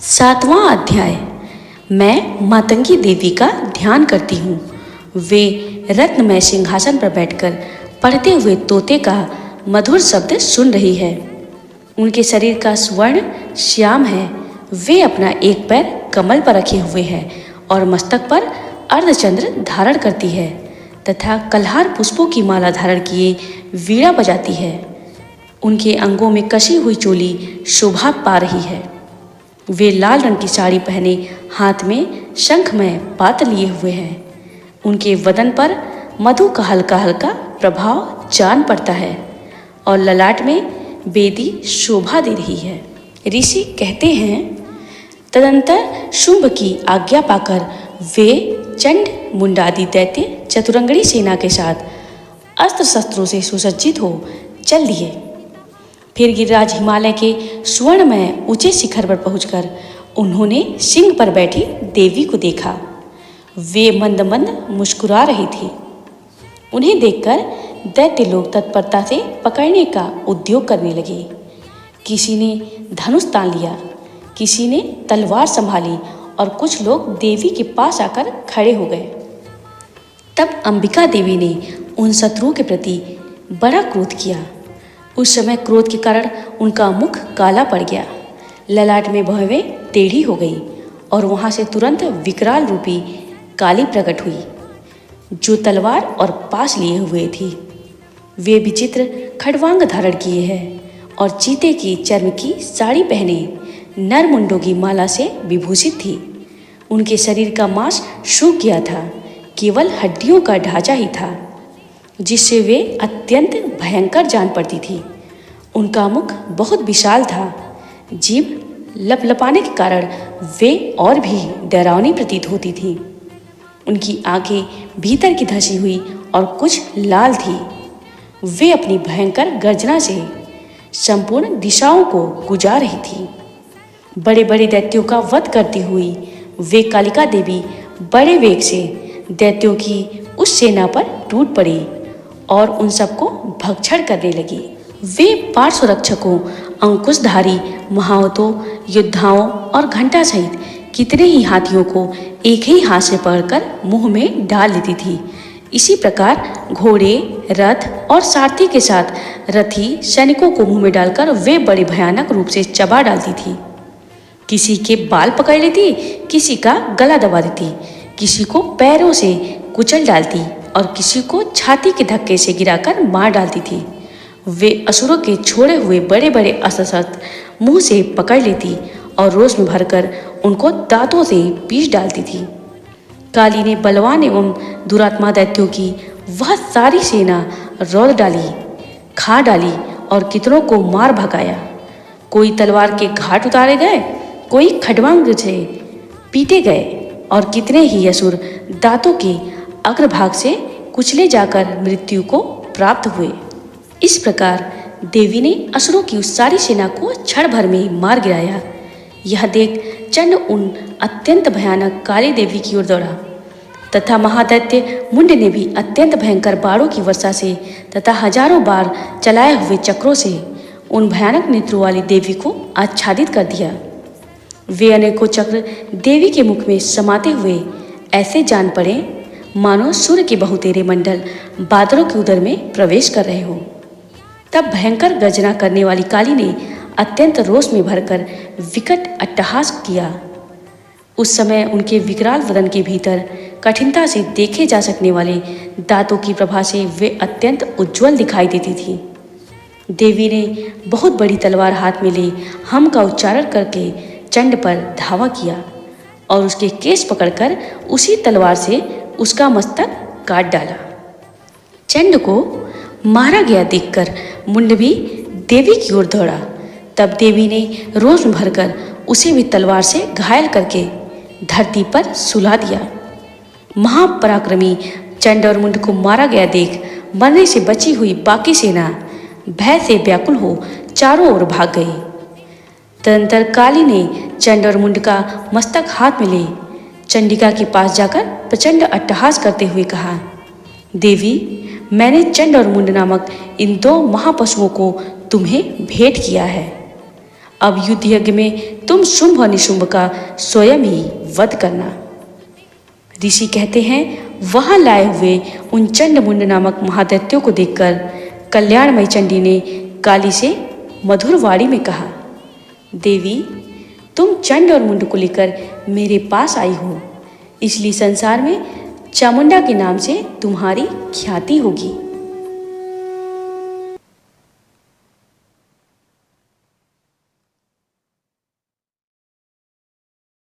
सातवां अध्याय। मैं मातंगी देवी का ध्यान करती हूँ। वे रत्नमय सिंहासन पर बैठकर पढ़ते हुए तोते का मधुर शब्द सुन रही है। उनके शरीर का स्वर्ण श्याम है। वे अपना एक पैर कमल पर रखे हुए हैं और मस्तक पर अर्धचंद्र धारण करती है तथा कल्हार पुष्पों की माला धारण किए वीणा बजाती है। उनके अंगों में कसी हुई चोली शोभा पा रही है। वे लाल रंग की साड़ी पहने हाथ में शंखमय पात्र लिए हुए हैं। उनके वदन पर मधु का हल्का हल्का प्रभाव जान पड़ता है और ललाट में बेदी शोभा दे रही है। ऋषि कहते हैं, तदंतर शुंभ की आज्ञा पाकर वे चंड मुंडादि दैत्य चतुरंगड़ी सेना के साथ अस्त्र शस्त्रों से सुसज्जित हो चल दिए। फिर गिरिराज हिमालय के स्वर्णमय ऊंचे शिखर पर पहुंचकर उन्होंने सिंह पर बैठी देवी को देखा। वे मंद मंद मुस्कुरा रही थी। उन्हें देखकर दैत्य लोग तत्परता से पकड़ने का उद्योग करने लगे। किसी ने धनुष तान लिया, किसी ने तलवार संभाली और कुछ लोग देवी के पास आकर खड़े हो गए। तब अंबिका देवी ने उन शत्रुओं के प्रति बड़ा क्रोध किया। उस समय क्रोध के कारण उनका मुख काला पड़ गया, ललाट में भवें टेढ़ी हो गई और वहाँ से तुरंत विकराल रूपी काली प्रकट हुई, जो तलवार और पास लिए हुए थी। वे विचित्र खड़वांग धारण किए हैं और चीते की चर्म की साड़ी पहने नर मुंडों की माला से विभूषित थी। उनके शरीर का मांस सूख गया था, केवल हड्डियों का ढांचा ही था, जिससे वे अत्यंत भयंकर जान पड़ती थी। उनका मुख बहुत विशाल था। जीभ लपलपाने के कारण वे और भी डरावनी प्रतीत होती थीं। उनकी आंखें भीतर की धसी हुई और कुछ लाल थी। वे अपनी भयंकर गर्जना से संपूर्ण दिशाओं को गुजा रही थी। बड़े बड़े दैत्यों का वध करती हुई वे कालिका देवी बड़े वेग से दैत्यों की उस सेना पर टूट पड़ी और उन सबको भक्षण करने लगी। वे पार्श्व रक्षकों, अंकुशधारी महावतों, योद्धाओं और घंटा सहित कितने ही हाथियों को एक ही हाथ से पकड़कर मुंह में डाल लेती थी। इसी प्रकार घोड़े, रथ और सारथी के साथ रथी सैनिकों को मुंह में डालकर वे बड़े भयानक रूप से चबा डालती थी। किसी के बाल पकड़ लेती, किसी का गला दबा देती, किसी को पैरों से कुचल डालती और किसी को छाती के धक्के से गिराकर मार डालती थी। वे असुरों के छोड़े हुए बड़े बड़े अस्त्र शस्त्र मुंह से पकड़ लेती और रोष में भरकर उनको दांतों से पीस डालती थी। काली ने बलवान एवं दुरात्मा दैत्यों की वह सारी सेना रौंद डाली, खा डाली और कितनों को मार भगाया। कोई तलवार के घाट उतारे गए, कोई खड्वांग से पीटे गए और कितने ही असुर दांतों के अग्रभाग से कुचले जाकर मृत्यु को प्राप्त हुए। इस प्रकार देवी ने असुरों की उस सारी सेना को क्षण भर में मार गिराया। यह देख चंड उन अत्यंत भयानक काली देवी की ओर दौड़ा तथा महादैत्य मुंड ने भी अत्यंत भयंकर बाणों की वर्षा से तथा हजारों बार चलाए हुए चक्रों से उन भयानक नेत्रों वाली देवी को आच्छादित कर दिया। वे अनेकों चक्र देवी के मुख में समाते हुए ऐसे जान पड़े मानो सूर्य के बहुतेरे मंडल बादलों के उदर में प्रवेश कर रहे हों। तब भयंकर गर्जना करने वाली काली ने अत्यंत रोष में भरकर विकट अट्टहास किया। उस समय उनके विकराल वदन के भीतर कठिनता से देखे जा सकने वाले दांतों की प्रभा से वे अत्यंत उज्ज्वल दिखाई देती थी। देवी ने बहुत बड़ी तलवार हाथ में ले हम का उच्चारण करके चंड पर धावा किया और उसके केस पकड़कर उसी तलवार से उसका मस्तक काट डाला। चंड को मारा गया देखकर मुंड भी देवी की ओर दौड़ा। तब देवी ने रोष में भरकर उसे भी तलवार से घायल करके धरती पर सुला दिया। महापराक्रमी चंड और मुंड को मारा गया देख मरने से बची हुई बाकी सेना भय से व्याकुल हो चारों ओर भाग गई। तदंतर काली ने चंड और मुंड का मस्तक हाथ में ले चंडिका के पास जाकर प्रचंड अट्टहास करते हुए कहा, देवी, मैंने चंड और मुंड नामक इन दो महापशुओं को तुम्हें भेंट किया है। अब युद्ध यज्ञ में तुम शुंभ और निशुंभ का स्वयं ही वध करना। ऋषि कहते हैं, वहां लाए हुए उन चंड मुंड नामक महादैत्यों को देखकर कल्याणमयी चंडी ने काली से मधुर वाणी में कहा, देवी, तुम चंड और मुंड को लेकर मेरे पास आई हो, इसलिए संसार में चामुंडा के नाम से तुम्हारी ख्याति होगी।